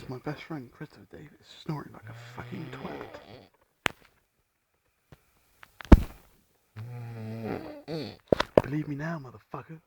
is my best friend, Christopher Davis, snoring like a fucking twat. Believe me now, motherfucker.